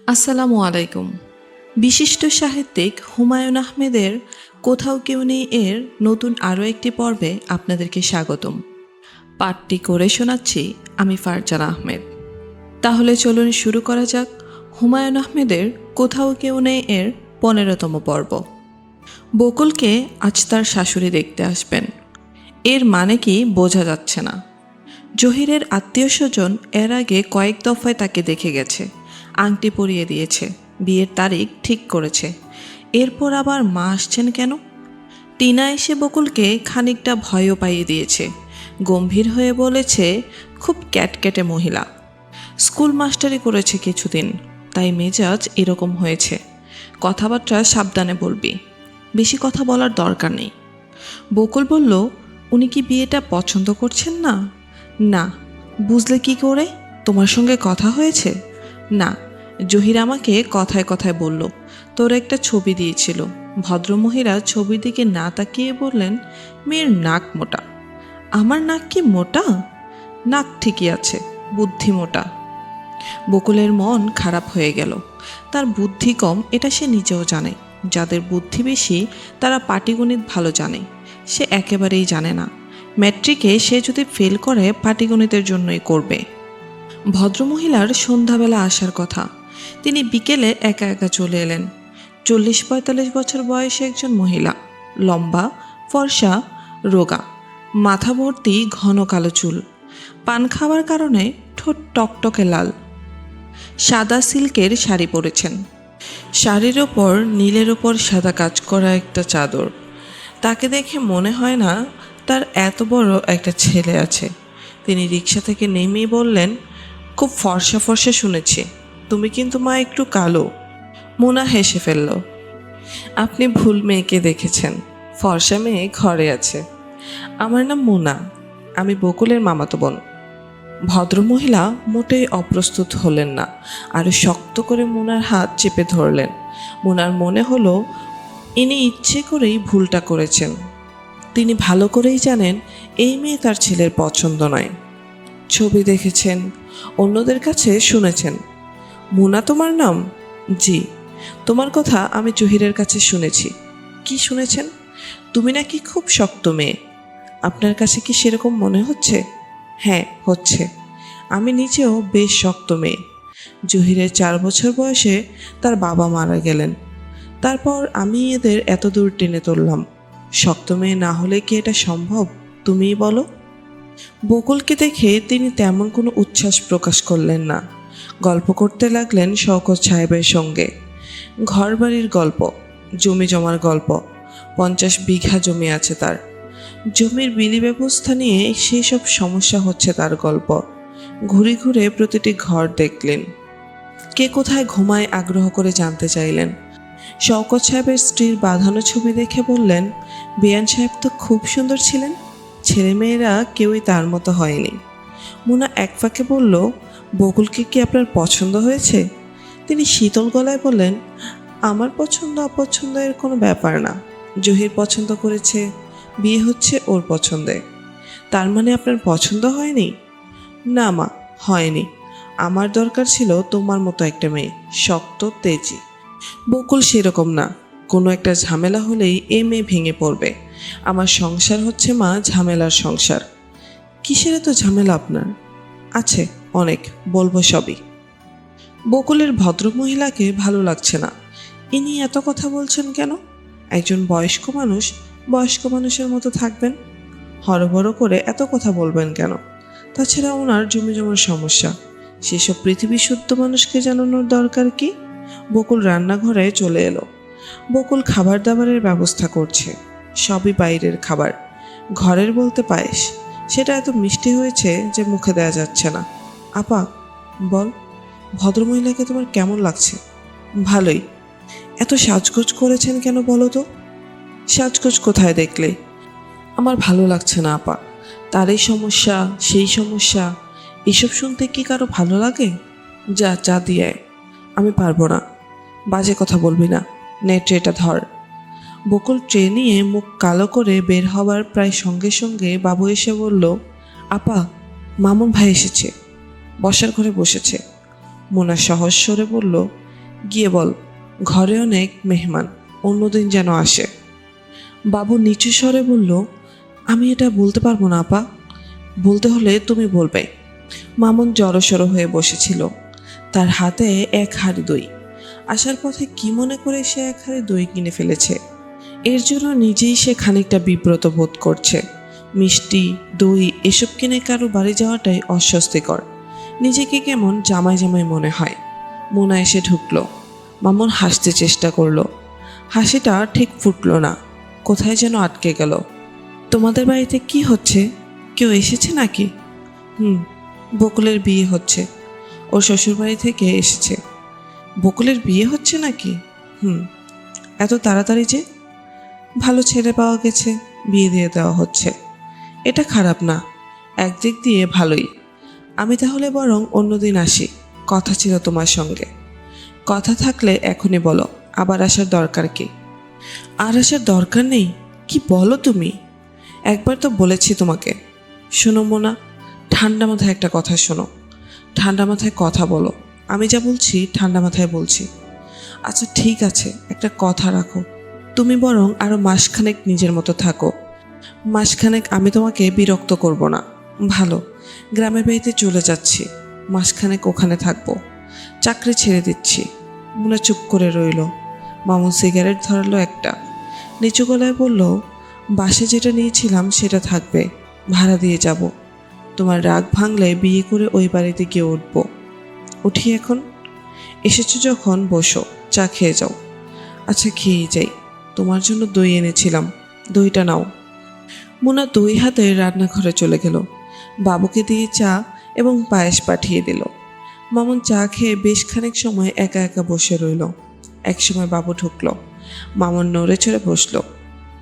আসসালামু আলাইকুম। বিশিষ্ট সাহিত্যিক হুমায়ুন আহমেদের কোথাও কেউ নেই এর নতুন আরও একটি পর্বে আপনাদেরকে স্বাগতম। পাঠটি করে শোনাচ্ছি আমি ফারজানা আহমেদ। তাহলে চলুন শুরু করা যাক হুমায়ুন আহমেদের কোথাও কেউ নেই এর 15তম পর্ব। বকুলকে আজ তার শাশুড়ি দেখতে আসবেন, এর মানে কি বোঝা যাচ্ছে না। জহিরের আত্মীয় স্বজন এর আগে কয়েক দফায় তাকে দেখে গেছে, আংটি পরিয়ে দিয়েছে, বিয়ের তারিখ ঠিক করেছে। এরপর আবার মা আসছেন কেন? টিনা এসে বকুলকে খানিকটা ভয়ও পাইয়ে দিয়েছে, গম্ভীর হয়ে বলেছে খুব ক্যাটক্যাটে মহিলা, স্কুল মাস্টারি করেছে কিছুদিন, তাই মেজাজ এরকম হয়েছে। কথাবার্তা সাবধানে বলবি, বেশি কথা বলার দরকার নেই। বকুল বলল, উনি কি বিয়েটা পছন্দ করছেন না? না। বুঝলে কি করে? তোমার সঙ্গে কথা হয়েছে? না। জহির আমাকে কথায় কথায় বলল তোর একটা ছবি দিয়েছিল। ভদ্রমহিলা ছবির দিকে না তাকিয়ে বললেন, মেয়ের নাক মোটা। আমার নাক কি মোটা? নাক ঠিকই আছে, বুদ্ধি মোটা। বকুলের মন খারাপ হয়ে গেল। তার বুদ্ধি কম এটা সে নিজেও জানে। যাদের বুদ্ধি বেশি তারা পাটিগণিত ভালো জানে, সে একেবারেই জানে না। ম্যাট্রিকে সে যদি ফেল করে পাটিগণিতের জন্যই করবে। ভদ্রমহিলার সন্ধ্যাবেলা আসার কথা, তিনি বিকেলে একা একা চলে এলেন। 40-45 বছর বয়সে একজন মহিলা, লম্বা, ফর্সা, রোগা, মাথা ভর্তি ঘন কালো চুল, পান খাওয়ার কারণে ঠোঁট টকটকে লাল। সাদা সিল্কের শাড়ি পরেছেন, শাড়ির ওপর নীলের ওপর সাদা কাজ করা একটা চাদর। তাকে দেখে মনে হয় না তার এত বড় একটা ছেলে আছে। তিনি রিক্সা থেকে নেমেই বললেন, খুব ফর্সা ফর্সা শুনেছি, তুমি কিন্তু মা একটু কালো। মোনা হেসে ফেলল, আপনি ভুল মেয়েকে দেখেছেন, ফর্সা মেয়ে ঘরে আছে। আমার নাম মোনা, আমি বকুলের মামাতো বোন। ভদ্রমহিলা মোটেই অপ্রস্তুত হলেন না, আরও শক্ত করে মোনার হাত চেপে ধরলেন। মোনার মনে হলো ইনি ইচ্ছে করেই ভুলটা করেছেন। তিনি ভালো করেই জানেন এই মেয়ে তার ছেলের পছন্দ নয়। ছবি দেখেছেন, অন্যদের কাছে শুনেছেন। মোনা তোমার নাম? জি। তোমার কথা আমি জহিরের কাছে শুনেছি। কি শুনেছেন? তুমি নাকি খুব শক্ত মেয়ে। আপনার কাছে কি সেরকম মনে হচ্ছে? হ্যাঁ, হচ্ছে। আমি নিজেও বেশ শক্ত মেয়ে। জহিরের 4 বছর বয়সে তার বাবা মারা গেলেন। তারপর আমি এদের এত দূর টেনে তুললাম। শক্ত মেয়ে না হলে কি এটা সম্ভব? তুমিই বলো। বকুলকে দেখে তিনি তেমন কোনো উচ্ছ্বাস প্রকাশ করলেন না। গল্প করতে লাগলেন শওকত সাহেবের সঙ্গে। ঘরবাড়ির গল্প, জমি জমার গল্প। 50 বিঘা জমি আছে তার। জমির বিলি ব্যবস্থা নিয়ে সেই সব সমস্যা হচ্ছে তার গল্প। ঘুরে ঘুরে প্রতিটি ঘর দেখলেন। কে কোথায় ঘুমায় আগ্রহ করে জানতে চাইলেন। শওকত সাহেবের স্ত্রীর বাঁধানো ছবি দেখে বললেন, বিয়ান সাহেব তো খুব সুন্দর ছিলেন, ছেলেমেয়েরা কেউই তার মতো হয়নি। মোনা এক ফাঁকে বলল, বকুলকে কি আপনার পছন্দ হয়েছে? তিনি শীতল গলায় বললেন, আমার পছন্দ অপছন্দ এর কোনো ব্যাপার না। জহির পছন্দ করেছে, বিয়ে হচ্ছে ওর পছন্দে। তার মানে আপনার পছন্দ হয়নি? না মা, হয়নি। আমার দরকার ছিল তোমার মতো একটা মেয়ে, শক্ত তেজি। বকুল সেরকম না। কোনো একটা ঝামেলা হলেই এ মেয়ে ভেঙে পড়বে। আমার সংসার হচ্ছে মা ঝামেলার সংসার। কিসের এত ঝামেলা আপনার? আছে অনেক, বলবো সবই। বকুলের ভদ্রমহিলাকে ভালো লাগছে না। ইনি এত কথা বলছেন কেন? একজন বয়স্ক মানুষ বয়স্ক মানুষের মতো থাকবেন, হরবড় করে এত কথা বলবেন কেন? তাছাড়া ওনার জমি জমার সমস্যা, সেসব পৃথিবী শুদ্ধ মানুষকে জানানোর দরকার কি? বকুল রান্নাঘরে চলে এলো। বকুল খাবার দাবারের ব্যবস্থা করছে, সবই বাইরের খাবার। ঘরের বলতে পায়েস, সেটা এত মিষ্টি হয়েছে যে মুখে দেওয়া যাচ্ছে না। আপা বল, ভদ্রমহিলাকে তোমার কেমন লাগছে? ভালোই। এত সাজগোজ করেছেন কেন বলো তো? সাজগোজ কোথায় দেখলে? আমার ভালো লাগছে না আপা। তার এই সমস্যা সেই সমস্যা, এসব শুনতে কি কারো ভালো লাগে? যা চা দিয়ে। আমি পারবো না। বাজে কথা বলবি না, নে ট্রেটা ধর। বকুল ট্রে নিয়ে মুখ কালো করে বের হবার প্রায় সঙ্গে সঙ্গে বাবু এসে বলল, আপা, মামুন ভাই এসেছে, বসার ঘরে বসেছে। মোনা সহজ স্বরে বলল, গিয়ে বল ঘরে অনেক মেহমান, অন্যদিন যেন আসে। বাবু নিচু স্বরে বলল, আমি এটা বলতে পারবো না আপা, বলতে হলে তুমি বলবে। মামুন জড়সড় হয়ে বসেছিল, তার হাতে এক হাঁড়ি দই। আসার পথে কি মনে করে সে এক হাঁড়ি দই কিনে ফেলেছে, এর জন্য নিজেই সে খানিকটা বিব্রত বোধ করছে। মিষ্টি, দই এসব কিনে কারো বাড়ি যাওয়াটাই অস্বস্তিকর, নিজেকে কেমন জামাই জামাই মনে হয়। মোনা এসে ঢুকলো। মামুন হাসতে চেষ্টা করলো, হাসিটা ঠিক ফুটলো না, কোথায় যেন আটকে গেল। তোমাদের বাড়িতে কি হচ্ছে, কেউ এসেছে নাকি? বকুলের বিয়ে হচ্ছে, ওর শ্বশুরবাড়ি থেকে এসেছে। বকুলের বিয়ে হচ্ছে নাকি? এত তাড়াতাড়ি যে? ভালো ছেলে পাওয়া গেছে, বিয়ে দিয়ে দেওয়া হচ্ছে। এটা খারাপ না, একদিক দিয়ে ভালোই। আমি তাহলে বরং অন্যদিন আসি, কথা ছিল তোমার সঙ্গে। কথা থাকলে এখনই বলো, আবার আসার দরকার কি? আর আসার দরকার নেই? কি বলো তুমি? একবার তো বলেছি তোমাকে। শোনো মোনা, ঠান্ডা মাথায় একটা কথা শোনো, ঠান্ডা মাথায় কথা বলো। আমি যা বলছি ঠান্ডা মাথায় বলছি। আচ্ছা ঠিক আছে, একটা কথা রাখো, তুমি বরং আরও মাসখানেক নিজের মতো থাকো। মাসখানেক আমি তোমাকে বিরক্ত করব না। ভালো, গ্রামের বাড়িতে চলে যাচ্ছি, মাসখানেক ওখানে থাকবো, চাকরি ছেড়ে দিচ্ছি। মোনা চুপ করে রইল। মামুন সিগারেট ধরালো একটা, নিচু গলায় বলল, বাসে যেটা নিয়েছিলাম সেটা থাকবে, ভাড়া দিয়ে যাব। তোমার রাগ ভাঙলে বিয়ে করে ওই বাড়িতে গিয়ে উঠবো। উঠি এখন? এসেছো যখন বসো, চা খেয়ে যাও। আচ্ছা খেয়েই যাই, তোমার জন্য দই এনেছিলাম, দইটা নাও। মোনা দই হাতে রান্নাঘরে চলে গেল, বাবুকে দিয়ে চা এবং পায়েস পাঠিয়ে দিল। মামুন চা খেয়ে বেশ খানিক সময় একা একা বসে রইল। একসময় বাবু ঢুকলো, মামুন নড়ে চড়ে বসলো।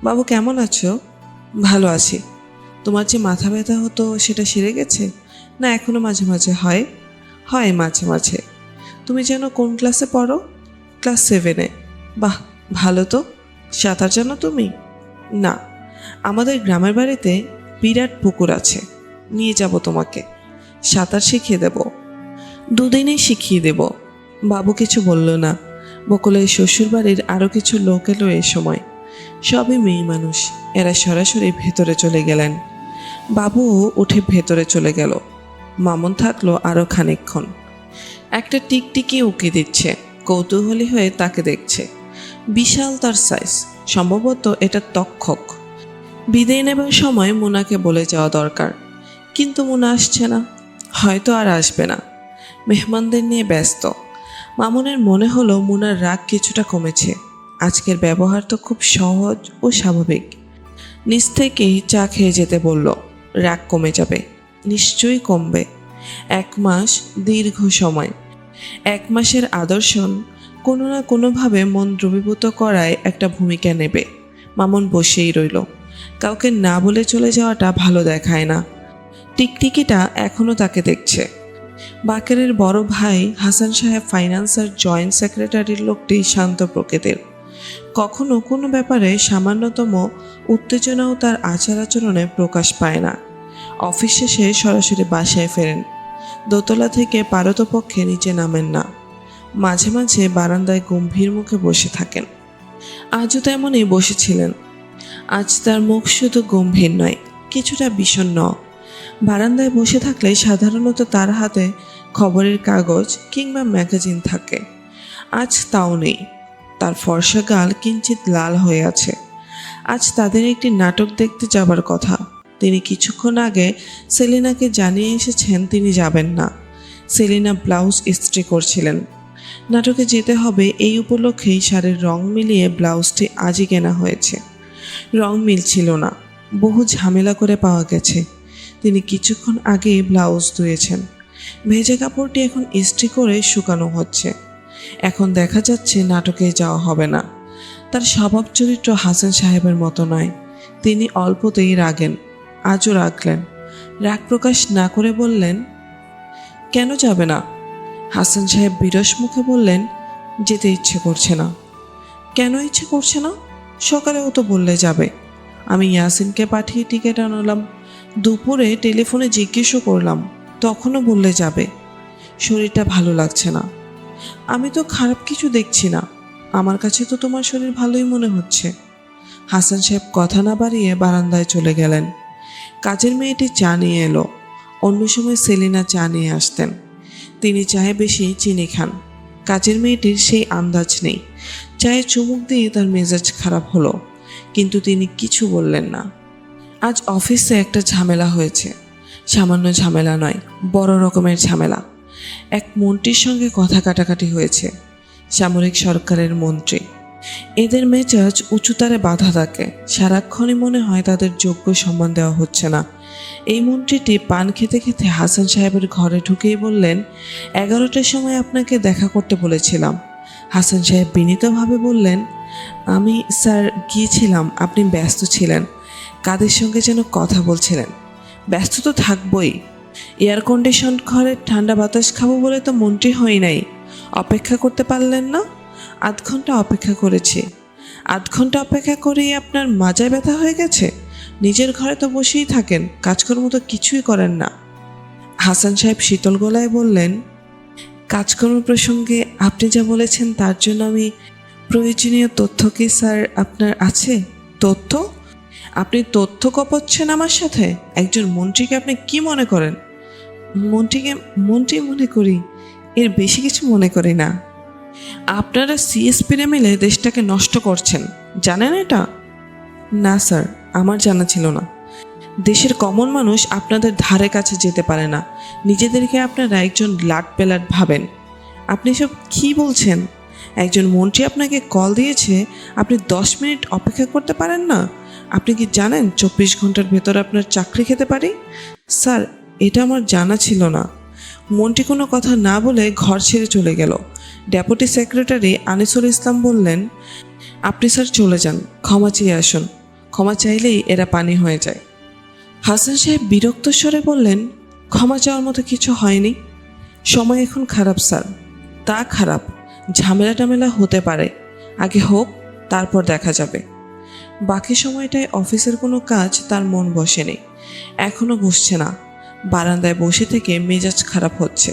বাবু কেমন আছো? ভালো আছি। তোমার যে মাথা ব্যথা হতো সেটা সেরে গেছে, না এখনো মাঝে মাঝে হয়? হয় মাঝে মাঝে। তুমি যেন কোন ক্লাসে পড়ো? ক্লাস 7-এ। বাহ, ভালো তো। সাঁতার জানো তুমি? না, আমাদের গ্রামের বাড়িতে বিরাট পুকুর আছে, নিয়ে যাব তোমাকে, সাঁতার শিখিয়ে দেব। দুদিনেই শিখিয়ে দেব। বাবু কিছু বলল না। বকুলের শ্বশুরবাড়ির আরও কিছু লোক এলো এ সময়, সবই মেয়ে মানুষ, এরা সরাসরি ভেতরে চলে গেলেন। বাবুও উঠে ভেতরে চলে গেল। মামুন থাকলো আরও খানিকক্ষণ। একটা টিকটিকি উকি দিচ্ছে, কৌতূহলী হয়ে তাকে দেখছে। বিশাল তার সাইজ, সম্ভবত এটা তক্ষক। বিদায় নেবার সময় মোনাকে বলে যাওয়া দরকার, কিন্তু মোনা আসছে না, হয়তো আর আসবে না, মেহমানদের নিয়ে ব্যস্ত। মামুনের মনে হলো মোনার রাগ কিছুটা কমেছে, আজকের ব্যবহার তো খুব সহজ ও স্বাভাবিক। নিজ থেকেই চা খেয়ে যেতে বলল, রাগ কমে যাবে, নিশ্চয়ই কমবে। 1 মাস দীর্ঘ সময়, 1 মাসের আদর্শন কোনো না কোনোভাবে মন দ্রবীভূত করায় একটা ভূমিকা নেবে। মামুন বসেই রইল, কাউকে না বলে চলে যাওয়াটা ভালো দেখায় না। টিকটিকিটা এখনও তাকে দেখছে। বাকেরের বড় ভাই হাসান সাহেব ফাইন্যান্সের জয়েন্ট সেক্রেটারির লোকটি শান্ত প্রকৃতির, কখনো কোনো ব্যাপারে সামান্যতম উত্তেজনাও তার আচার আচরণে প্রকাশ পায় না। অফিস শেষে সরাসরি বাসায় ফেরেন, দোতলা থেকে পারতপক্ষে নিচে নামেন না, মাঝে মাঝে বারান্দায় গম্ভীর মুখে বসে থাকেন। আজও তেমনই বসেছিলেন। আজ তার মুখ শুধু গম্ভীর নয়, কিছুটা বিষণ্ণ। বারান্দায় বসে থাকলে সাধারণত তার হাতে খবরের কাগজ কিংবা ম্যাগাজিন থাকে, আজ তাও নেই। তার ফর্সা গাল কিঞ্চিত লাল হয়ে আছে। আজ তাদের একটি নাটক দেখতে যাবার কথা। তিনি কিছুক্ষণ আগে সেলিনাকে জানিয়ে এসেছেন তিনি যাবেন না। সেলিনা ব্লাউজ ইস্ত্রি করছিলেন। নাটকে যেতে হবে এই উপলক্ষেই শাড়ির রং মিলিয়ে ব্লাউজটি আজই কেনা হয়েছে। রং মিলছিল না, বহু ঝামেলা করে পাওয়া গেছে। তিনি কিছুক্ষণ আগেই ব্লাউজ ধুয়েছেন। ভেজা কাপড়টি এখন ইস্ত্রি করে শুকানো হচ্ছে। এখন দেখা যাচ্ছে নাটকে যাওয়া হবে না। তার স্বভাব চরিত্র হাসান সাহেবের মতো নয়, তিনি অল্পতেই রাগেন। আজও রাগলেন। রাগ প্রকাশ না করে বললেন, কেন যাবে না? হাসান সাহেব বিরস মুখে বললেন, যেতে ইচ্ছে করছে না। কেন ইচ্ছে করছে না? সকালেও তো বললে যাবে। আমি ইয়াসিনকে পাঠিয়ে টিকিট আনলাম, দুপুরে টেলিফোনে জিজ্ঞেসও করলাম, তখনও বললে যাবে। শরীরটা ভালো লাগছে না। আমি তো খারাপ কিছু দেখছি না, আমার কাছে তো তোমার শরীর ভালোই মনে হচ্ছে। হাসান সাহেব কথা না বাড়িয়ে বারান্দায় চলে গেলেন। কাজের মেয়েটি চা নিয়ে এলো। অন্য সময় সেলিনা চা নিয়ে আসতেন। তিনি চায়ে বেশি চিনি খান। কাজের মেয়েটির সেই আন্দাজ নেই। চায়ে চুমুক দিয়ে তার মেজাজ খারাপ হলো, কিন্তু তিনি কিছু বললেন না। আজ অফিসে একটা ঝামেলা হয়েছে। সামান্য ঝামেলা নয়, বড় রকমের ঝামেলা। এক মন্ত্রীর সঙ্গে কথা কাটাকাটি হয়েছে, সামরিক সরকারের মন্ত্রী। এদের মেজাজ উঁচুতারে বাধা থাকে, সারাক্ষণই মনে হয় তাদের যোগ্য সম্মান দেওয়া হচ্ছে না। এই মন্ত্রীটি পান খেতে খেতে হাসান সাহেবের ঘরে ঢুকেই বললেন, 11টার সময় আপনাকে দেখা করতে বলেছিলাম। হাসান সাহেব বিনীতভাবে বললেন, আমি স্যার গিয়েছিলাম, আপনি ব্যস্ত ছিলেন, কাদের সঙ্গে যেন কথা বলছিলেন। ব্যস্ত তো থাকবই, এয়ার কন্ডিশন ঘরের ঠান্ডা বাতাস খাবো বলে তো মন্ত্রী হই নাই। অপেক্ষা করতে পারলেন না? 8 ঘন্টা অপেক্ষা করেছি। 8 ঘন্টা অপেক্ষা করেই আপনার মাজায় ব্যথা হয়ে গেছে? নিজের ঘরে তো বসেই থাকেন, কাজকর্ম তো কিছুই করেন না। হাসান সাহেব শীতল গলায় বললেন, কাজকর্ম প্রসঙ্গে আপনি যা বলেছেন তার জন্য আমি প্রয়োজনীয় তথ্য কি স্যার আপনার আছে? তথ্য? আপনি তথ্য কপাচ্ছেন আমার সাথে? একজন মন্ত্রীকে আপনি কি মনে করেন? মন্ত্রীকে মন্ত্রী মনে করি, এর বেশি কিছু মনে করি না। আপনারা সিএসপিরা মিলে দেশটাকে নষ্ট করছেন, জানেন এটা? না স্যার, আমার জানা ছিল না। দেশের কমন মানুষ আপনাদের ধারে কাছে যেতে পারে না, নিজেদেরকে আপনারা একজন লাট পেলাট ভাবেন। আপনি সব কী বলছেন? একজন মন্ত্রী আপনাকে কল দিয়েছে, আপনি 10 মিনিট অপেক্ষা করতে পারেন না? আপনি কি জানেন 24 ঘন্টার ভেতর আপনার চাকরি খেতে পারি? স্যার, এটা আমার জানা ছিল না। মন্ত্রী কোনো কথা না বলে ঘর ছেড়ে চলে গেল। ডেপুটি সেক্রেটারি আনিসুল ইসলাম বললেন, আপনি স্যার চলে যান, ক্ষমা চেয়ে আসুন। ক্ষমা চাইলেই এরা পানি হয়ে যায়। হাসান সাহেব বিরক্ত স্বরে বললেন, ক্ষমা চাওয়ার মতো কিছু হয়নি। সময় এখন খারাপ স্যার। তা খারাপ, ঝামেলা টামেলা হতে পারে, আগে হোক, তারপর দেখা যাবে। বাকি সময়টায় অফিসের কোনো কাজ তার মন বসেনি, এখনও বসছে না। বারান্দায় বসে থেকে মেজাজ খারাপ হচ্ছে।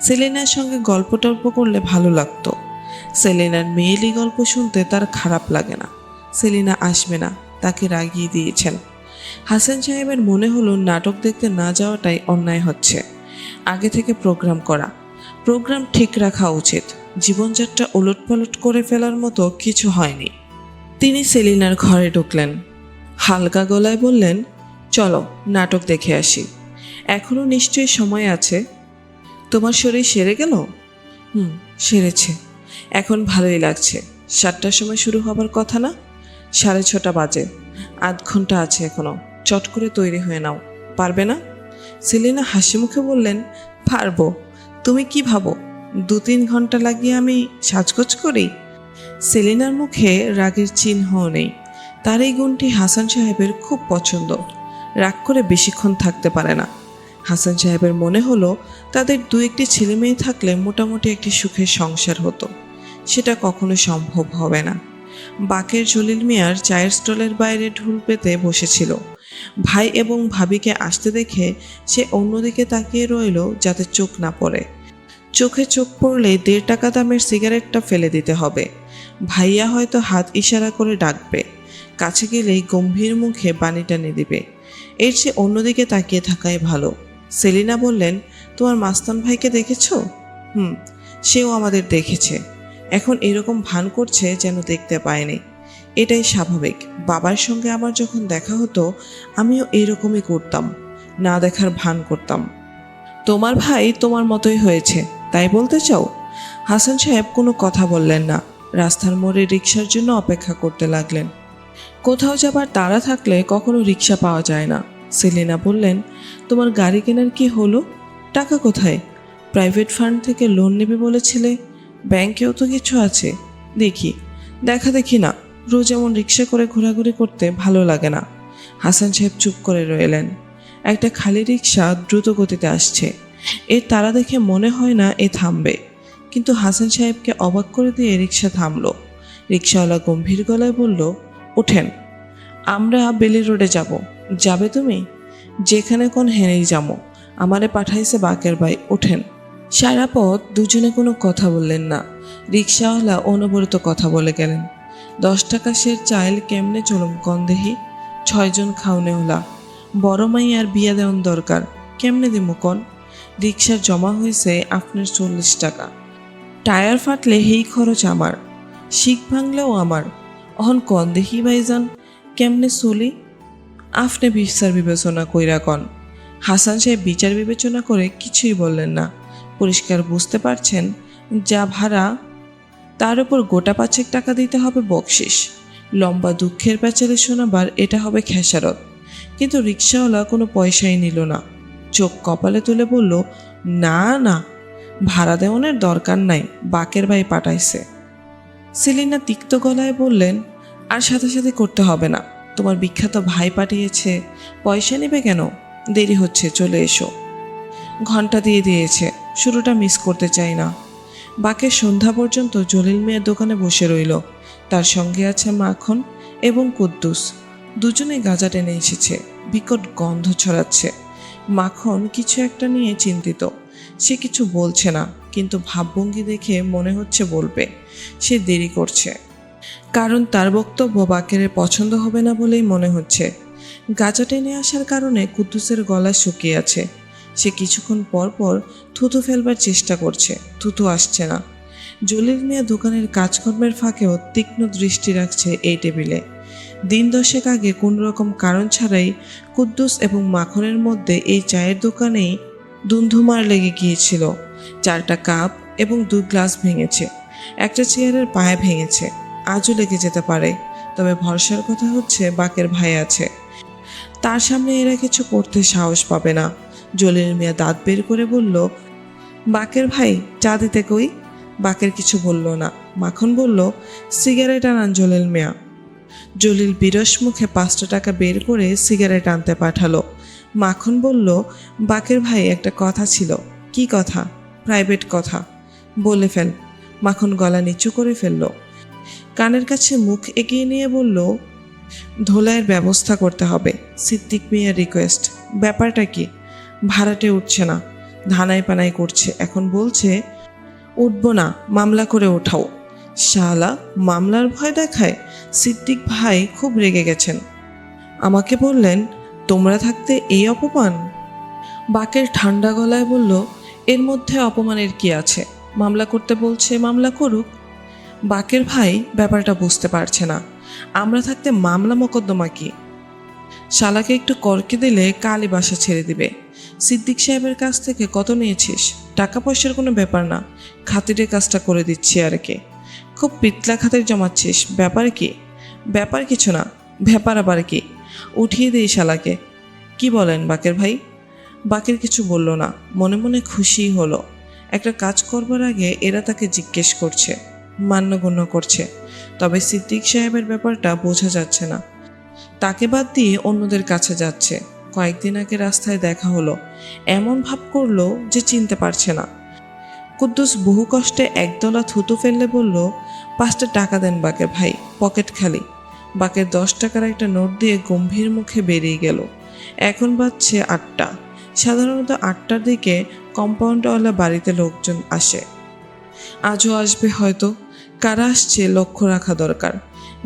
সেলিনার সঙ্গে গল্প টল্প করলে ভালো লাগতো। সেলিনার মেয়েলি গল্প শুনতে তার খারাপ লাগে না। সেলিনা আসবে না, তাকে রাগিয়ে দিয়েছেন। হাসান সাহেবের মনে হলো নাটক দেখতে না যাওয়াটাই অন্যায় হচ্ছে। আগে থেকে প্রোগ্রাম করা, প্রোগ্রাম ঠিক রাখা উচিত। জীবনযাত্রা ওলটপালট করে ফেলার মতো কিছু হয়নি। তিনি সেলিনার ঘরে ঢুকলেন, হালকা গলায় বললেন, চলো নাটক দেখে আসি। এখনও নিশ্চয়ই সময় আছে। তোমার শরীর সেরে গেল? সেরেছে, এখন ভালোই লাগছে। 7টার সময় শুরু হবার কথা না? 6:30 বাজে, 8 ঘন্টা আছে এখনো। চট করে তৈরি হয়ে নাও, পারবে না? সেলিনা হাসি মুখে বললেন, পারবো। তুমি কি ভাবো 2-3 ঘন্টা লাগিয়ে আমি সাজগোজ করি? সেলিনার মুখে রাগের চিহ্নও নেই। তার এই গুণটি হাসান সাহেবের খুব পছন্দ। রাগ করে বেশিক্ষণ থাকতে পারে না। হাসান সাহেবের মনে হলো তাদের 2-1টি ছেলে মেয়ে থাকলে মোটামুটি একটি সুখের সংসার হতো। সেটা কখনো সম্ভব হবে না। বাকের জলিল মিয়ার চায়ের স্টলের বাইরে ঢুল পেতে বসেছিল। ভাই এবং ভাবিকে আসতে দেখে সে অন্যদিকে তাকিয়ে রইল যাতে চোখ না পড়ে। চোখে চোখ পড়লে 1.5 টাকা দামের সিগারেটটা ফেলে দিতে হবে। ভাইয়া হয়তো হাত ইশারা করে ডাকবে, কাছে গেলেই গম্ভীর মুখে পানি টানি দিবে। এর চেয়ে অন্যদিকে তাকিয়ে থাকাই ভালো। সেলিনা বললেন, তোমার মাস্তান ভাইকে দেখেছ? সেও আমাদের দেখেছে। এখন এরকম ভান করছে যেন দেখতে পায়নি। এটাই স্বাভাবিক। বাবার সঙ্গে আমার যখন দেখা হতো আমিও এইরকমই করতাম, না দেখার ভান করতাম। তোমার ভাই তোমার মতোই হয়েছে, তাই বলতে চাও? হাসান সাহেব কোনো কথা বললেন না। রাস্তার মোড়ে রিকশার জন্য অপেক্ষা করতে লাগলেন। কোথাও যাবার তাড়া থাকলে কখনো রিকশা পাওয়া যায় না। সেলিনা বললেন, তোমার গাড়ি কেনার কি হলো? টাকা কোথায়? প্রাইভেট ফান্ড থেকে লোন নেবে বলেছিলে, ব্যাংকেও তো কিছু আছে। দেখা দেখি না, রোজ এমন রিকশা করে ঘোরাঘুরি করতে ভালো লাগে না। হাসান সাহেব চুপ করে রইলেন। একটা খালি রিকশা দ্রুত গতিতে আসছে। এর তাড়া দেখে মনে হয় না এ থামবে, কিন্তু হাসান সাহেবকে অবাক করে দিয়ে রিকশা থামলো। রিকশাওয়ালা গম্ভীর গলায় বলল, ওঠেন, আমরা বেলি রোডে যাব। যাবে তুমি? যেখানে কোন হেনেই যাবো, আমারে পাঠাইছে বাকের ভাই, ওঠেন। সারা পথ দুজনে কোনো কথা বললেন না। রিকশাওয়ালা অনবরত কথা বলে গেলেন। 10 টাকা সের চাইল কেমনে চলুম কন্দেহি, 6 জন খাওনে ওলা, বড় মাইয়ার বিয়া দেওয়ান দরকার, কেমনে দিমু কন? রিকশার জমা হয়েছে আপনার 40 টাকা। টায়ার ফাটলে হেই খরচ আমার, শিক ভাঙলেও আমার। অহন কন দেহি ভাইজান, কেমনে চলি? আপনি বিচার বিবেচনা কইরা কন। হাসান সাহেব বিচার বিবেচনা করে কিছুই বললেন না। পরিষ্কার বুঝতে পারছেন, যা ভাড়া তার উপর গোটা 5 টাকা দিতে হবে বকশিস। লম্বা দুঃখের প্যাচালে শোনাবার এটা হবে খেসারত। কিন্তু রিকশাওয়ালা কোনো পয়সাই নিল না। চোখ কপালে তুলে বলল, না না, ভাড়া দেওয়ানোর দরকার নাই, বাকের ভাই পাঠাইছে। সেলিনা তিক্ত গলায় বললেন, আর সাথে সাথে করতে হবে না, তোমার বিখ্যাত ভাই পাঠিয়েছে, পয়সা নেবে কেন? দেরি হচ্ছে, চলে এসো। ঘন্টা দিয়ে দিয়েছে, শুরুটা মিস করতে চাই না। বাকের সন্ধ্যা পর্যন্ত জলিল মিয়ার দোকানে বসে রইল। তার সঙ্গে আছে মাখন এবং কুদ্দুস। দুজনে গাঁজা টেনে এসেছে, বিকট গন্ধ ছড়াচ্ছে। মাখন কিছু একটা নিয়ে চিন্তিত। সে কিছু বলছে না, কিন্তু ভাবভঙ্গি দেখে মনে হচ্ছে বলবে। সে দেরি করছে, কারণ তার বক্তব্য বাকেরের পছন্দ হবে না বলেই মনে হচ্ছে। গাঁজা টেনে আসার কারণে কুদ্দুসের গলা শুকিয়ে আছে। সে কিছুক্ষণ পর পর থুতু ফেলবার চেষ্টা করছে, থুতু আসছে না। জলিল মিয়া দোকানের কাজকর্মের ফাঁকেও তীক্ষ্ণ দৃষ্টি রাখছে এই টেবিলে। দিন 10 আগে কোনো রকম কারণ ছাড়াই কুদ্দুস এবং মাখনের মধ্যে এই চায়ের দোকানেই ধুন্ধুমার লেগে গিয়েছিল। 4টা কাপ এবং 2 গ্লাস ভেঙেছে, একটা চেয়ারের পায়ে ভেঙেছে, আজও লেগে যেতে পারে। তবে ভরসার কথা হচ্ছে বাকের ভাই আছে, তার সামনে এরা কিছু করতে সাহস পাবে না। জলিল মিয়া দাঁত বের করে বলল, বাকের ভাই, চা দিতে কই? বাকের কিছু বলল না। মাখন বলল, সিগারেট আনান জলিল মিয়া। জলিল বিরস মুখে 5টা টাকা বের করে সিগারেট আনতে পাঠালো। মাখন বলল, বাকের ভাই, একটা কথা ছিল। কি কথা? প্রাইভেট কথা, বলে ফেল। মাখন গলা নিচু করে ফেলল, কানের কাছে মুখ এগিয়ে নিয়ে বলল, ধোলাইয়ের ব্যবস্থা করতে হবে, সিদ্দিক মিয়ার রিকোয়েস্ট। ব্যাপারটা কি? ভাড়াটে উঠছে না, ধানাই পানাই করছে, এখন বলছে উঠবো না, মামলা করে ওঠাও। শালা, মামলার ভয় দেখায়? সিদ্দিক ভাই খুব রেগে গেছেন। আমাকে বললেন, তোমরা থাকতে এই অপমান? বাকের ঠান্ডা গলায় বলল, এর মধ্যে অপমানের কি আছে? মামলা করতে বলছে, মামলা করুক। বাকের ভাই ব্যাপারটা বুঝতে পারছে না। আমরা থাকতে মামলা মোকদ্দমা কি? শালাকে একটু করকে দিলে কালই বাসা ছেড়ে দিবে। সিদ্দিক সাহেবের কাছ থেকে কত নিয়েছিস? টাকা পয়সার কোনো ব্যাপার না, খাতিরের কাজটা করে দিচ্ছি আর কি। খুব পিতলা খাতির জমাচ্ছিস, ব্যাপার কি? ব্যাপার কিছু না, ব্যাপার আবার কি? উঠিয়ে দিই শালাকে। কি বলেন বাকের ভাই? বাকের কিছু বলল না, মনে মনে খুশিই হলো। একটা কাজ করবার আগে এরা তাকে জিজ্ঞেস করছে, মান্যগণ্য করছে। তবে সিদ্দিক সাহেবের ব্যাপারটা বোঝা যাচ্ছে না। তাকে বাদ দিয়ে অন্যদের কাছে যাচ্ছে। কয়েকদিন আগে রাস্তায় দেখা হলো, এমন ভাব করলো যে চিনতে পারছে না। কুদ্দুস বহু কষ্টে একদলা থুতু ফেললে বলল, 5টা টাকা দেন বাকের ভাই, পকেট খালি। বাকের 10 টাকার একটা নোট দিয়ে গম্ভীর মুখে বেরিয়ে গেল। এখন বাজছে 8টা। সাধারণত 8টার দিকে কম্পাউন্ডওয়ালা বাড়িতে লোকজন আসে। আজও আসবে হয়তো। কারা আসছে লক্ষ্য রাখা দরকার।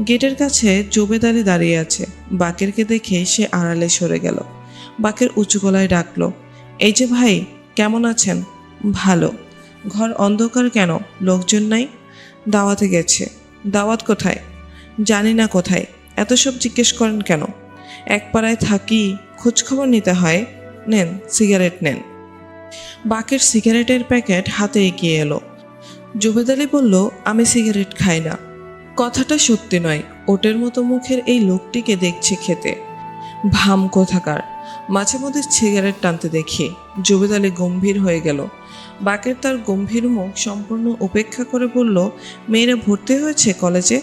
গেটের কাছে জুবেদ আলী দাঁড়িয়ে আছে। বাকেরকে দেখে সে আড়ালে সরে গেল। বাকের উঁচু গলায় ডাকলো, এই যে ভাই, কেমন আছেন? ভালো। ঘর অন্ধকার কেন? লোকজন নাই? দাওয়াতে গেছে। দাওয়াত কোথায়? জানি না কোথায়। এত সব জিজ্ঞেস করেন কেন? এক পাড়ায় থাকি, খোঁজখবর নিতে হয়। নেন, সিগারেট নেন। বাকের সিগারেটের প্যাকেট হাতে এগিয়ে এলো। জুবেদ আলী বলল, আমি সিগারেট খাই না। কথাটা সত্যি নয়। ওটের মতো মুখের এই লোকটিকে দেখছে খেতে। ভাম কোথাকার। মাঝে মধ্যে সিগারেট টানতে দেখি। জুবেদ আলী গম্ভীর হয়ে গেল। বাকের তার গম্ভীর মুখ সম্পূর্ণ উপেক্ষা করে বলল, মেয়েরা ভর্তি হয়েছে কলেজে?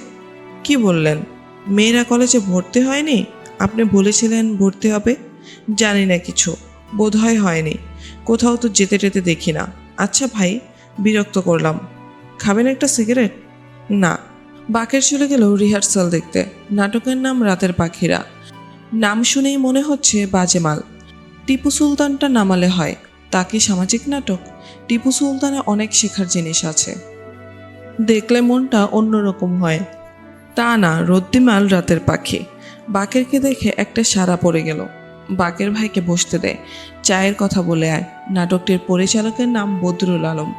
কি বললেন? মেয়েরা কলেজে ভর্তি হয়নি? আপনি বলেছিলেন ভর্তি হবে। জানি না কিছু, বোধহয় হয়নি। কোথাও তো যেতে টেতে দেখি না। আচ্ছা ভাই, বিরক্ত করলাম। খাবেন একটা সিগারেট? না। বাকের চলে গেল রিহার্সাল দেখতে। নাটকের নাম রাতের পাখিরা। নাম শুনেই মনে হচ্ছে বাজে মাল। টিপু সুলতানটা নামালে হয়। তা কি সামাজিক নাটক? টিপু সুলতানে অনেক শেখার জিনিস আছে, দেখলে মনটা অন্যরকম হয়। তা না, রদ্দিমাল রাতের পাখি। বাকেরকে দেখে একটা সাড়া পড়ে গেল। বাকের ভাইকে বসতে দেয়, চায়ের কথা বলে আয়। নাটকটির পরিচালকের নাম বদরুল আলম,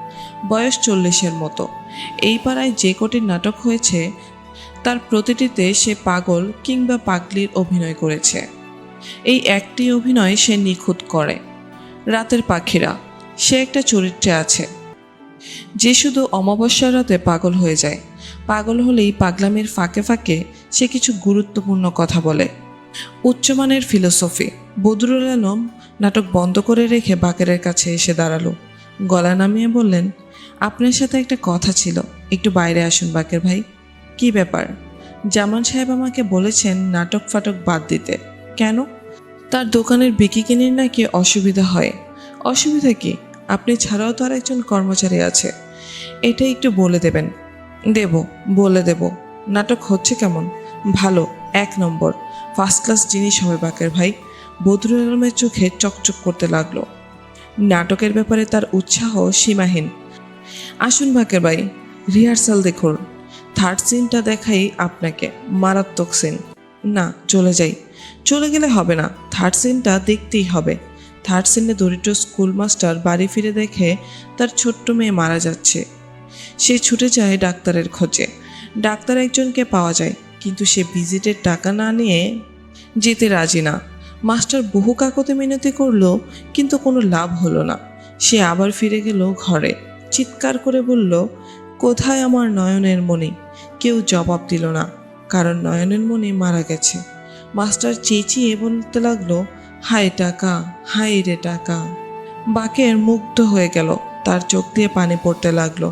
বয়স 40-এর মতো। এই পাড়ায় যে কটি নাটক হয়েছে তার প্রতিটিতে সে পাগল কিংবা পাগলির অভিনয় করেছে। এই একটি অভিনয় সে নিখুঁত করে। রাতের পাখিরা, সে একটা চরিত্রে আছে যে শুধু অমাবস্যার রাতে পাগল হয়ে যায়। পাগল হলেই পাগলামির ফাঁকে ফাঁকে সে কিছু গুরুত্বপূর্ণ কথা বলে। উচ্চমানের ফিলোসফি। বদরুল আলম নাটক বন্ধ করে রেখে বাকেরের কাছে এসে দাঁড়ালো, গলা নামিয়ে বললেন, আপনার সাথে একটা কথা ছিল, একটু বাইরে আসুন বাকের ভাই। কি ব্যাপার? জামান সাহেব আমাকে বলেছেন নাটক ফাটক বাদ দিতে। কেন? তার দোকানের বিকিকিনির নাকি অসুবিধা হয়। অসুবিধা কি? আপনি ছাড়াও তো আর একজন কর্মচারী আছে, এটা একটু বলে দেবেন। বলে দেব। নাটক হচ্ছে কেমন? ভালো, 1 নম্বর, ফার্স্ট ক্লাস জিনিস হবে বাকের ভাই। বদরুল আলমের চোখে চকচক করতে লাগলো। নাটকের ব্যাপারে তার উৎসাহ সীমাহীন। আসুন বাকের ভাই, রিহার্সাল দেখুন। 3rd সিনটা দেখাই আপনাকে, মারাত্মক সিন। না, চলে যাই। চলে গেলে হবে না, 3rd সিনটা দেখতেই হবে। 3rd সিনে দরিদ্র স্কুল মাস্টার বাড়ি ফিরে দেখে তার ছোট্ট মেয়ে মারা যাচ্ছে। সে ছুটে যায় ডাক্তারের খোঁজে। ডাক্তার একজনকে পাওয়া যায়, কিন্তু সে ভিজিটের টাকা না নিয়ে যেতে রাজি না। মাস্টার বহু কাকুতি মিনতি করলো, কিন্তু কোনো লাভ হলো না। সে আবার ফিরে গেল ঘরে, চিৎকার করে বলল, কোথায় আমার নয়নের মণি? কেউ জবাব দিল না, কারণ নয়নের মণি মারা গেছে। মাস্টার চেঁচিয়ে বলতে লাগলো, হায় টাকা, হায় রে টাকা। বাকের মুগ্ধ হয়ে গেল, তার চোখ দিয়ে পানি পড়তে লাগলো,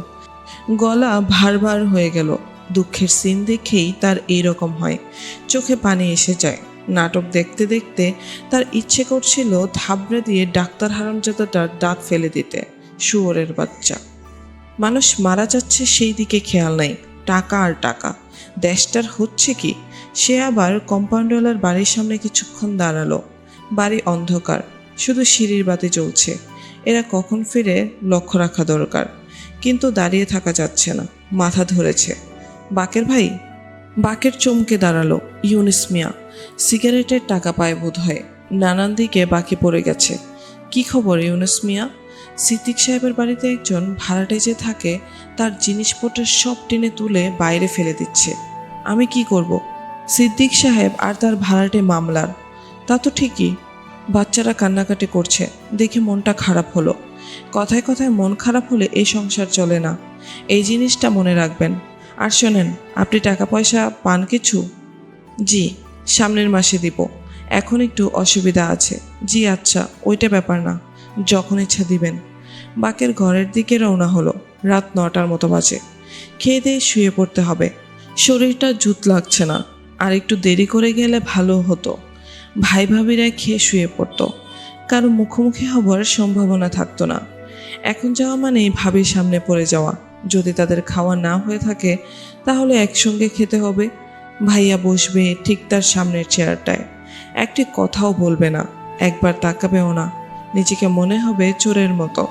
গলা ভার ভার হয়ে গেল। দুঃখের সিন দেখেই তার এইরকম হয়, চোখে পানি এসে যায়। নাটক দেখতে দেখতে তার ইচ্ছে করছিল থাবড়ে দিয়ে ডাক্তার হারামজাদাটার দাঁত ফেলে দিতে। শুয়োরের বাচ্চা। মানুষ মারা যাচ্ছে সেই দিকে খেয়াল নাই, টাকা আর টাকা। দেশটার হচ্ছে কি? সে আবার কম্পাউন্ডওয়ালার বাড়ির সামনে কিছুক্ষণ দাঁড়ালো। বাড়ি অন্ধকার, শুধু সিঁড়ির বাতি জ্বলছে। এরা কখন ফিরে লক্ষ্য রাখা দরকার, কিন্তু দাঁড়িয়ে থাকা যাচ্ছে না, মাথা ধরেছে। বাকের ভাই? বাকের চমকে দাঁড়ালো। ইউনিস মিয়া। সিগারেটের টাকা পায় বোধ হয়। নানান দিকে বাকি পড়ে গেছে। কি খবর ইউনুস মিয়া? সিদ্দিক সাহেবের বাড়িতে একজন ভাড়াটে যে থাকে, তার জিনিসপত্রের সব টেনে তুলে বাইরে ফেলে দিচ্ছে। আমি কি করব? সিদ্দিক সাহেব আর তার ভাড়াটে মামলার। তা তো ঠিকই। বাচ্চারা কান্নাকাটি করছে দেখে মনটা খারাপ হলো। কথায় কথায় মন খারাপ হলে এই সংসার চলে না, এই জিনিসটা মনে রাখবেন। আর শোনেন, আপনি টাকা পয়সা পান কিছু? জি, সামনের মাসে দিব। এখন একটু অসুবিধা আছে। জি আচ্ছা, ওইটা ব্যাপার না, যখন ইচ্ছা দিবেন। বাকের ঘরের দিকে রওনা হলো। রাত 9টার মতো বাজে। খেয়ে দিয়ে শুয়ে পড়তে হবে, শরীরটা জুত লাগছে না। আর একটু দেরি করে গেলে ভালো হতো। ভাই ভাবিরা খেয়ে শুয়ে পড়তো, কারো মুখোমুখি হবার সম্ভাবনা থাকতো না। এখন যাওয়া মানেই ভাবির সামনে পড়ে যাওয়া। যদি তাদের খাওয়া না হয়ে থাকে তাহলে একসঙ্গে খেতে হবে। ভাইয়া বসবে ঠিক তার সামনের চেয়ারটায়, একটি কথাও বলবে না, একবার তাকাবেও না। নিজেকে মনে হবে চোরের মতো।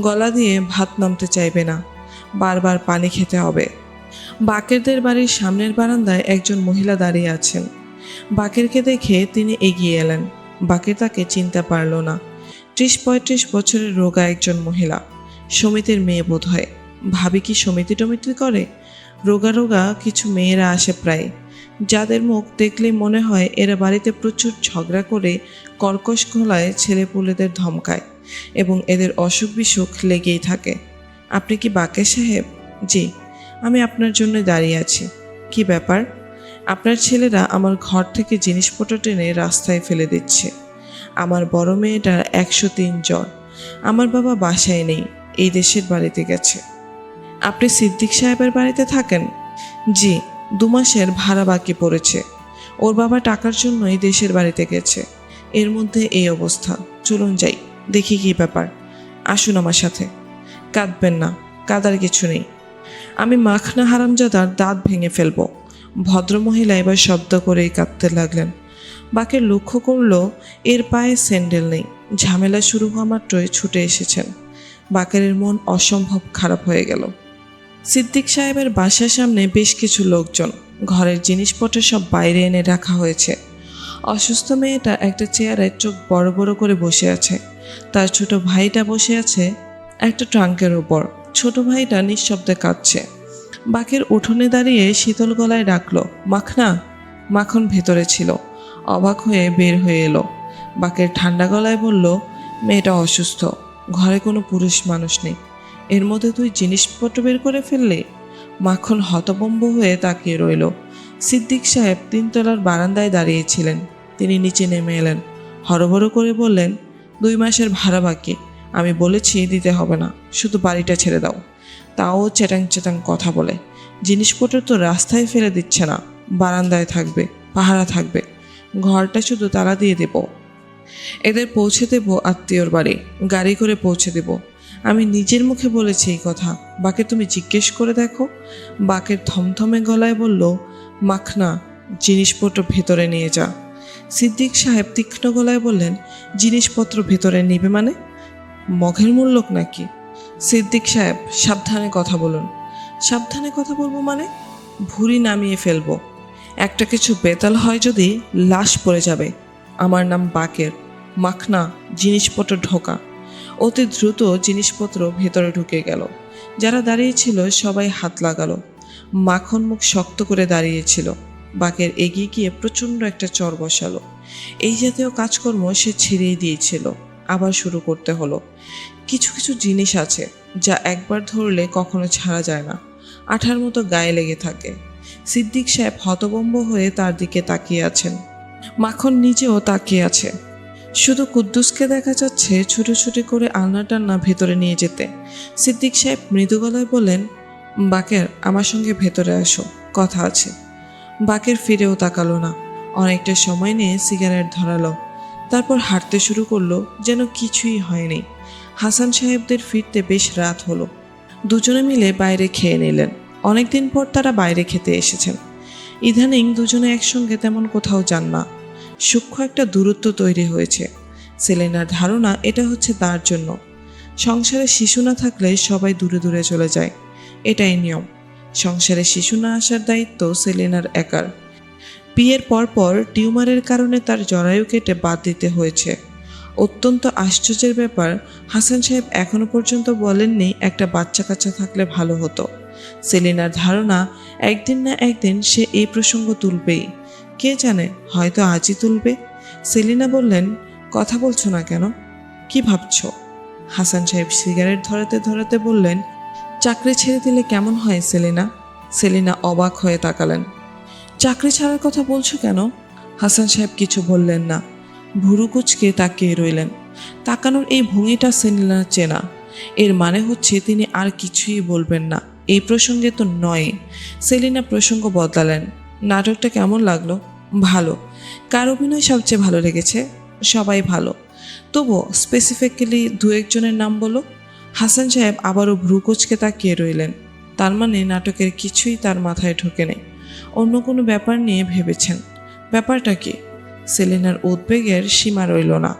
গলা দিয়ে ভাত নামতে চাইবে না, বারবার পানি খেতে হবে। বাকেরদের বাড়ির সামনের বারান্দায় একজন মহিলা দাঁড়িয়ে আছেন। বাকেরকে দেখে তিনি এগিয়ে এলেন। বাকের তাকে চিনতে পারল না। 30-35 বছরের রোগা একজন মহিলা, সমিতির মেয়ে বোধ হয়। ভাবি কি সমিতি টমিতি করে? রোগা রোগা কিছু মেয়েরা আসে প্রায়, যাদের মুখ দেখলেই মনে হয় এরা বাড়িতে প্রচুর ঝগড়া করে কর্কশ গলায় ছেলেপুলেদের ধমকায়, এবং এদের অসুখ বিসুখ লেগেই থাকে। আপনি কি বাকের সাহেব? জি, আমি আপনার জন্য দাঁড়িয়ে আছি। কি ব্যাপার? আপনার ছেলেরা আমার ঘর থেকে জিনিসপত্র টেনে রাস্তায় ফেলে দিচ্ছে। আমার বড় মেয়েটার 103 জ্বর। আমার বাবা বাসায় নেই, এই দেশের বাড়িতে গেছে। আপনি সিদ্দিক সাহেবের বাড়িতে থাকেন? জি, 2 মাসের ভাড়া বাকি পড়েছে। ওর বাবা টাকার জন্যই দেশের বাড়িতে গেছে। এর মধ্যে এই অবস্থা। চলুন যাই, দেখি কি ব্যাপার। আসুন আমার সাথে। কাঁদবেন না, কাঁদার কিছু নেই। আমি মাখনা হারামজাদার দাঁত ভেঙে ফেলবো। ভদ্রমহিলা এবার শব্দ করেই কাঁদতে লাগলেন। বাকের লক্ষ্য করলো এর পায়ে স্যান্ডেল নেই। ঝামেলা শুরু হওয়া মাত্রই ছুটে এসেছেন। বাকেরের মন অসম্ভব খারাপ হয়ে গেল। সিদ্দিক সাহেবের বাসার সামনে বেশ কিছু লোকজন। ঘরের জিনিসপত্র সব বাইরে এনে রাখা হয়েছে। অসুস্থ মেয়েটা একটা চেয়ারে চোখ বড় বড় করে বসে আছে। তার ছোট ভাইটা বসে আছে একটা ট্রাঙ্কের উপর। ছোট ভাইটা নিঃশব্দে কাঁদছে। বাকের উঠোনে দাঁড়িয়ে শীতল গলায় ডাকলো, মাখনা। মাখন ভেতরে ছিল। অবাক হয়ে বের হয়ে এলো। বাকের ঠান্ডা গলায় বলল, মেয়েটা অসুস্থ, ঘরে কোনো পুরুষ মানুষ নেই, এর মধ্যে তুই জিনিসপত্র বের করে ফেললি। মাখন হতভম্ব হয়ে তাকিয়ে রইল। সিদ্দিক সাহেব 3 তলার বারান্দায় দাঁড়িয়েছিলেন। তিনি নিচে নেমে এলেন। হরবড় করে বললেন, 2 মাসের ভাড়া বাকি। আমি বলেছি দিতে হবে না, শুধু বাড়িটা ছেড়ে দাও। তাও চেটাং চেটাং কথা বলে। জিনিসপত্র তো রাস্তায় ফেলে দিচ্ছে না, বারান্দায় থাকবে, পাহারা থাকবে। ঘরটা শুধু তালা দিয়ে দেব। এদের পৌঁছে দেব আত্মীয়র বাড়ি, গাড়ি করে পৌঁছে দেব। আমি নিজের মুখে বলেছি এই কথা। বাকে তুমি জিজ্ঞেস করে দেখো। বাকের থমথমে গলায় বলল, মাখনা, জিনিসপত্র ভেতরে নিয়ে যা। সিদ্দিক সাহেব তীক্ষ্ণ গলায় বললেন, জিনিসপত্র ভেতরে নিবে মানে? মঘের মূল্যক নাকি? সিদ্দিক সাহেব, সাবধানে কথা বলুন। সাবধানে কথা বলবো মানে? ভুঁড়ি নামিয়ে ফেলবো। একটা কিছু বেতাল হয় যদি, লাশ পড়ে যাবে। আমার নাম বাকের। মাখনা, জিনিসপত্র ঢোকা। অতি দ্রুত জিনিসপত্র ভেতরে ঢুকে গেল। যারা দাঁড়িয়েছিল সবাই হাত লাগালো। মাখন মুখ শক্ত করে দাঁড়িয়েছিল। বাকের এগিয়ে গিয়ে প্রচণ্ড একটা চর বসালো। এই জাতীয় কাজকর্ম সে ছেড়েই দিয়েছিল, আবার শুরু করতে হলো। কিছু কিছু জিনিস আছে যা একবার ধরলে কখনো ছাড়া যায় না, আঠার মতো গায়ে লেগে থাকে। সিদ্দিক সাহেব হতভম্ব হয়ে তার দিকে তাকিয়ে আছেন। মাখন নিজেও তাকিয়ে আছে। শুধু কুদ্দুসকে দেখা যাচ্ছে ছুটোছুটি করে আলনা টান্না ভেতরে নিয়ে যেতে। সিদ্দিক সাহেব মৃদু গলায় বললেন, বাকের, আমার সঙ্গে ভেতরে আসো, কথা আছে। বাকের ফিরেও তাকালো না। অনেকটা সময় নিয়ে সিগারেট ধরালো। তারপর হাঁটতে শুরু করলো যেন কিছুই হয়নি। হাসান সাহেবদের ফিরতে বেশ রাত হলো। দুজনে মিলে বাইরে খেয়ে নিলেন। অনেকদিন পর তারা বাইরে খেতে এসেছেন। ইদানিং দুজনে একসঙ্গে তেমন কোথাও যান না। সূক্ষ্ম একটা দূরত্ব তৈরি হয়েছে। সেলেনার ধারণা এটা হচ্ছে তার জন্য। সংসারে শিশু না থাকলে সবাই দূরে দূরে চলে যায়, এটাই নিয়ম। সংসারে শিশু না আসার দায়িত্ব সেলেনার একার। বিয়ের পরপর টিউমারের কারণে তার জরায়ু কেটে বাদ দিতে হয়েছে। অত্যন্ত আশ্চর্যের ব্যাপার, হাসান সাহেব এখনো পর্যন্ত বলেননি একটা বাচ্চা কাচ্চা থাকলে ভালো হতো। সেলিনার ধারণা একদিন না একদিন সে এই প্রসঙ্গ তুলবেই। কে জানে, হয়তো আজই তুলবে। সেলিনা বললেন, কথা বলছো না কেন? কি ভাবছো? হাসান সাহেব সিগারেট ধরাতে ধরাতে বললেন, চাকরি ছেড়ে দিলে কেমন হয় সেলিনা? সেলিনা অবাক হয়ে তাকালেন। চাকরি ছাড়ার কথা বলছো কেন? হাসান সাহেব কিছু বললেন না। ভুরু কুচকে তাকিয়ে রইলেন। তাকানোর এই ভঙ্গিটা সেলিনার চেনা। এর মানে হচ্ছে তিনি আর কিছুই বলবেন না, এই প্রসঙ্গে তো নয়। সেলিনা প্রসঙ্গ বদলালেন। নাটকটা কেমন লাগলো? ভালো। কার অভিনয় সবচেয়ে ভালো লেগেছে? সবাই ভালো। তবুও স্পেসিফিক্যালি 2-1 জনের নাম বলো। হাসান সাহেব আবারও ভ্রু কুচকে তাকিয়ে রইলেন। তার মানে নাটকের কিছুই তার মাথায় ঢোকে নেই। অন্য কোনো ব্যাপার নিয়ে ভেবেছেন। ব্যাপারটা কি? সেলিনার উদ্বেগের সীমা রইল না।